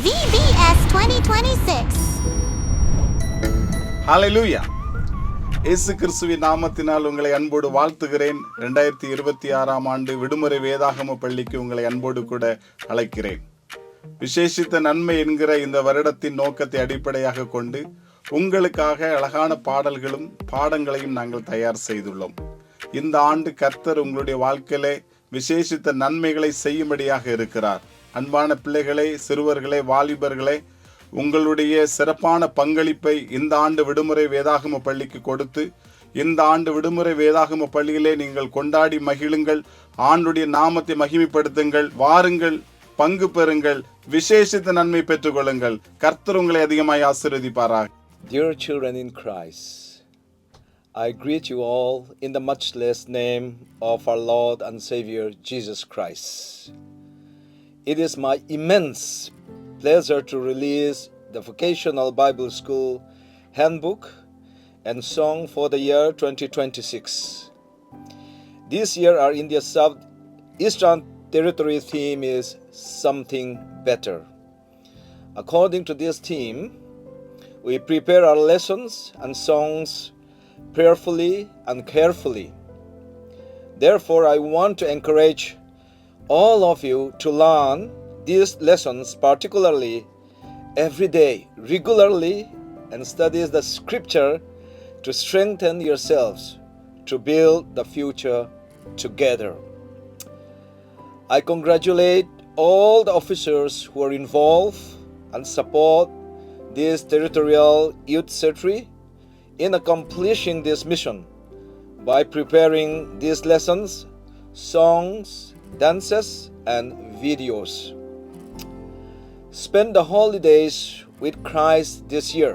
VBS 2026. ஹalleluya. இயேசு கிறிஸ்துவின் நாமத்தினால் உங்களை அன்போடு வாழ்த்துகிறேன். 2026ஆம் ஆண்டு விடுமுறை வேதாகம பள்ளிக்கு உங்களை அன்போடு கூட அழைக்கிறேன். விசேஷித்த நன்மை என்கிற இந்த வருடத்தின் நோக்கத்தை அடிப்படையாக கொண்டு உங்களுக்காக அழகான பாடல்களும் பாடங்களையும் நாங்கள் தயார் செய்துள்ளோம். இந்த ஆண்டு கர்த்தர் உங்களுடைய வாழ்க்கையிலே விசேஷித்த நன்மைகளை செய்யும்படியாக இருக்கிறார். அன்பான பிள்ளைகளே, சிறுவர்களே, வாலிபர்களே, உங்களுடைய சிறப்பான பங்களிப்பை இந்த ஆண்டு விடுமுறை வேதாகம பள்ளிக்கு கொடுத்து இந்த ஆண்டு விடுமுறை வேதாகம பள்ளியிலே நீங்கள் கொண்டாடி மகிழுங்கள். ஆண்டுடைய நாமத்தை மகிமைப்படுத்துங்கள். வாருங்கள், பங்கு பெறுங்கள், விசேஷித்த நன்மை பெற்றுக்கொள்ளுங்கள். கர்த்தர் உங்களை அதிகமாய் ஆசீர்வதிப்பாராக. Dear children in Christ, I greet you all in the matchless name of our Lord and Savior Jesus Christ. It is my immense pleasure to release the Vocational Bible School Handbook and Song for the year 2026. This year our India Southeastern Territory theme is Something Better. According to this theme, we prepare our lessons and songs prayerfully and carefully. Therefore, I want to encourage all of you to learn these lessons particularly every day, regularly, and study the scripture to strengthen yourselves to build the future together. I congratulate all the officers who are involved and support this territorial youth secretary in accomplishing this mission by preparing these lessons, songs, dances, and videos. Spend the holidays with Christ this year.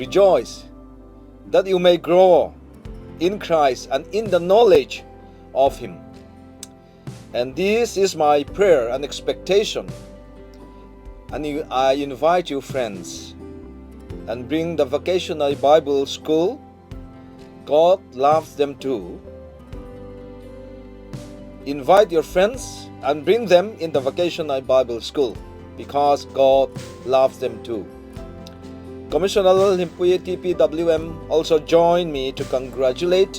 Rejoice that you may grow in Christ and in the knowledge of Him. And this is my prayer and expectation. And I invite you, friends, and bring the Vocational Bible School. God loves them too. Invite your friends and bring them in the Vocational Bible School because God loves them too. Commissioner Limpuye TPWM also join me to congratulate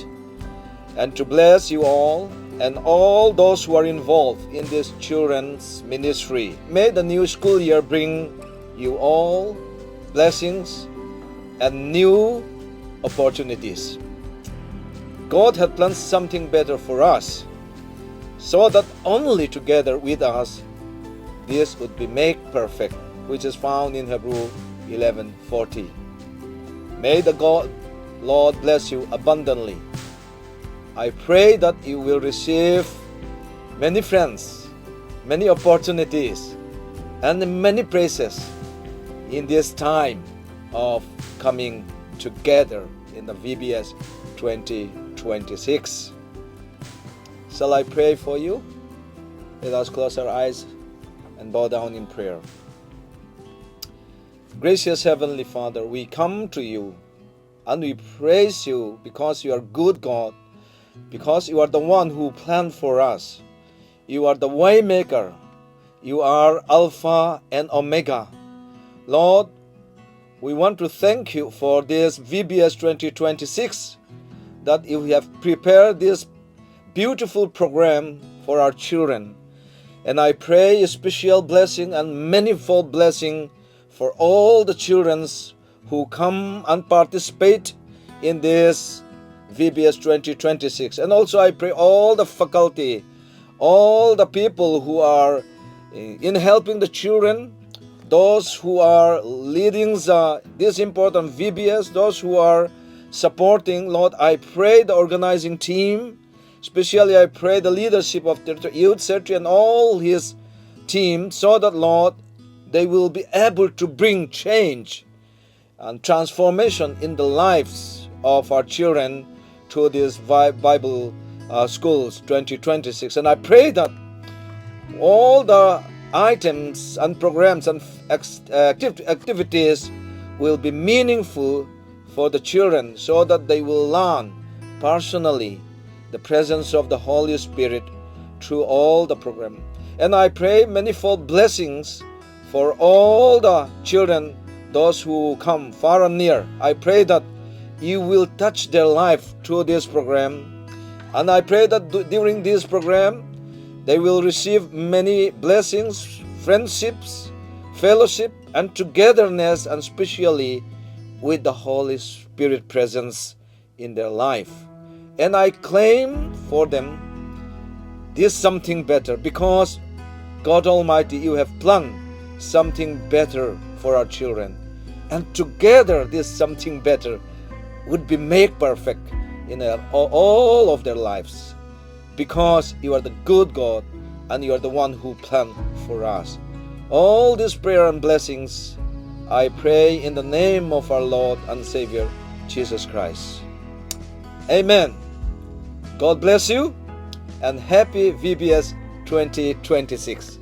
and to bless you all and all those who are involved in this children's ministry. May the new school year bring you all blessings and new opportunities. God has planned something better for us, so that only together with us this would be made perfect, which is found in Hebrew 11:40. May the Lord bless you abundantly. I pray that you will receive many friends, many opportunities, and many praises in this time of coming together in the VBS 2026. Shall I pray for you? Let us close our eyes and bow down in prayer. Gracious Heavenly Father, we come to you and we praise you because you are good God, because you are the one who planned for us. You are the way maker. You are Alpha and Omega. Lord, we want to thank you for this VBS 2026, that you have prepared this beautiful program for our children. And I pray a special blessing and manifold blessing for all the children who come and participate in this VBS 2026. And also I pray all the faculty, all the people who are in helping the children, those who are leading this important VBS, those who are supporting. Lord, I pray the organizing team, especially I pray the leadership of the youth secretary and all his team, so that, Lord, they will be able to bring change and transformation in the lives of our children to these Bible schools 2026. And I pray that all the items and programs and activities will be meaningful for the children, so that they will learn personally the presence of the Holy Spirit through all the program. And I pray manifold blessings For all the children, those who come far and near, I pray that you will touch their life through this program. And I pray that during this program, they will receive many blessings, friendships, fellowship, and togetherness, and especially with the Holy Spirit presence in their life. And I claim for them this something better, because God Almighty, you have planned something better for our children. And together this something better would be made perfect in all of their lives, because you are the good God and you are the one who planned for us. All these prayer and blessings I pray in the name of our Lord and Savior Jesus Christ. Amen. God bless you and happy VBS 2026.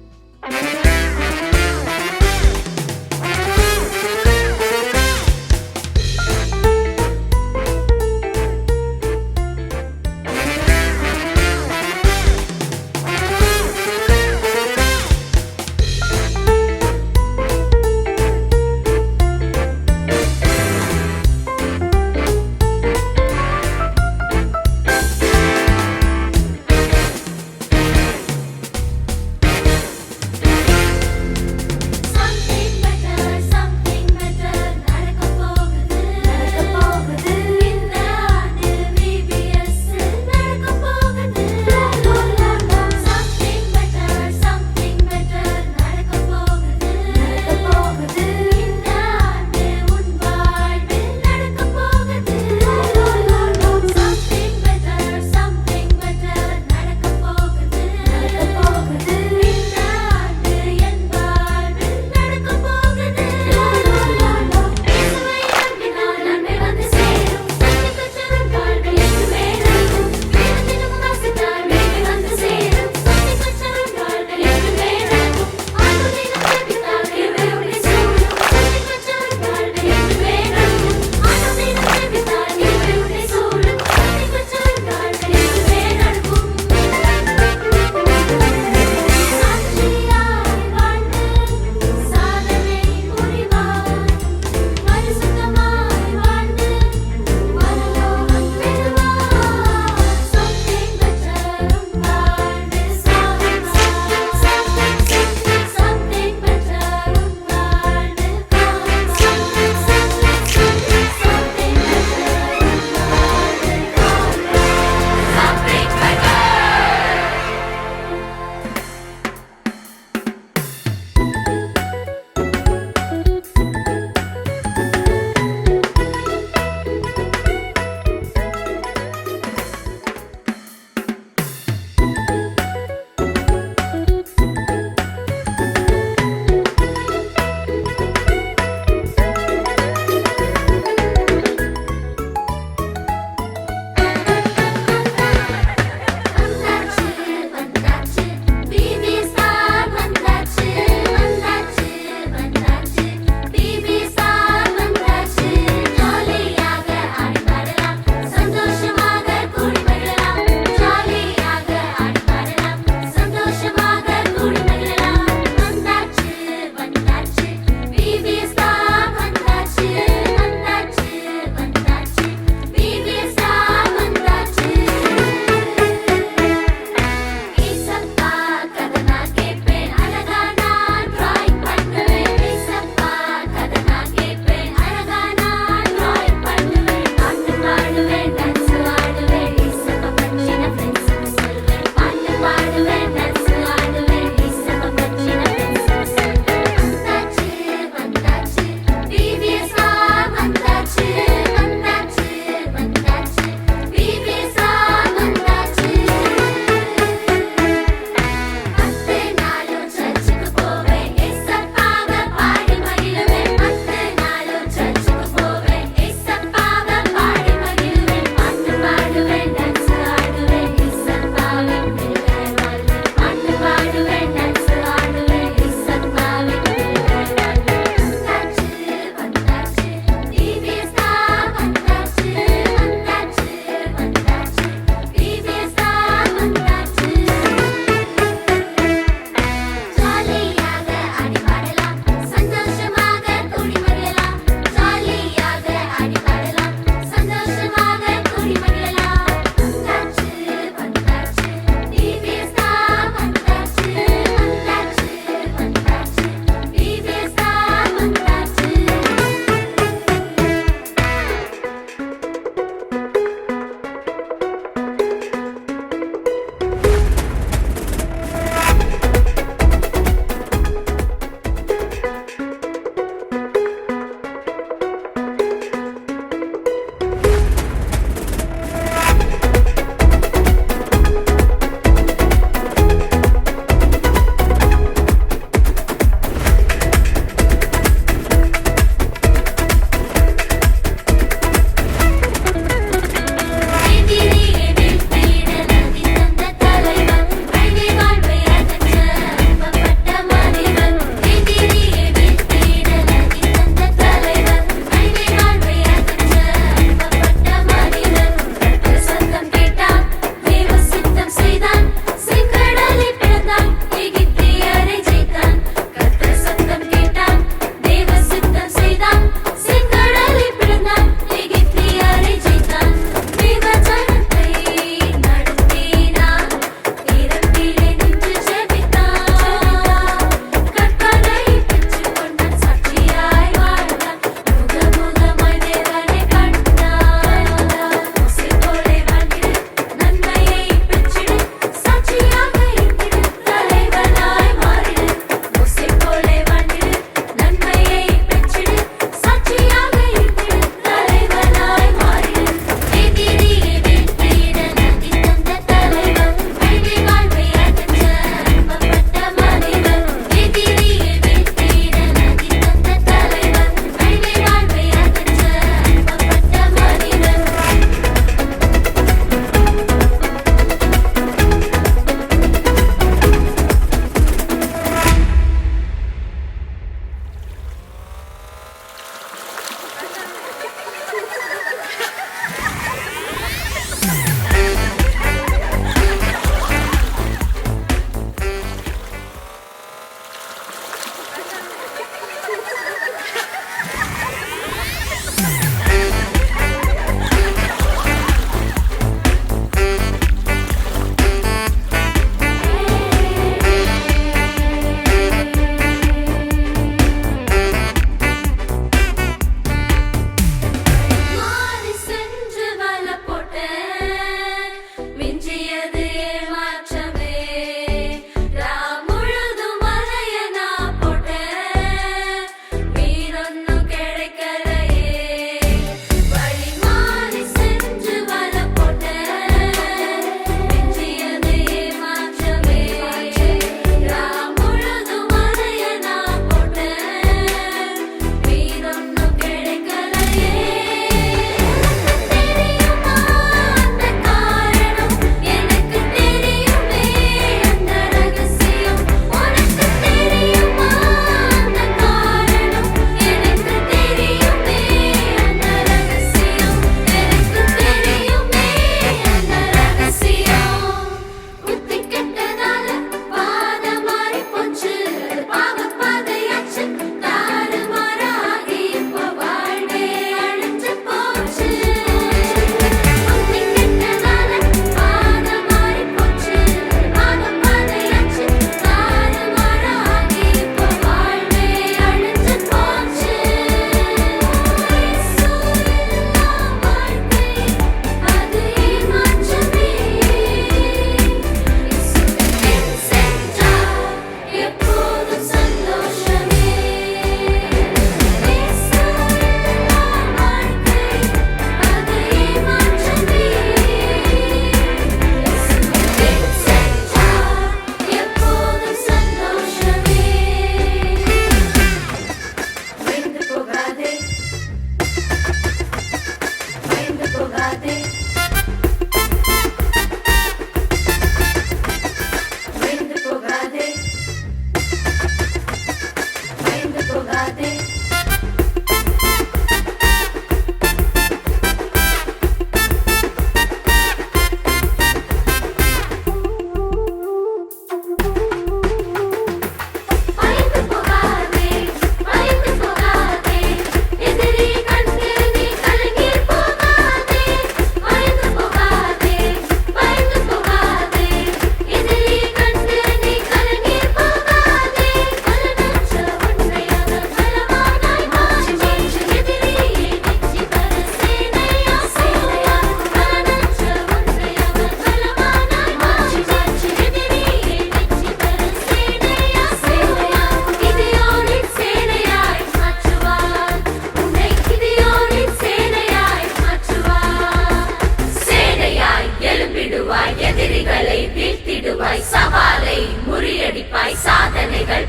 வெல்லுவாய், சவாலை முறியடிப்பாய், சாதனைகள்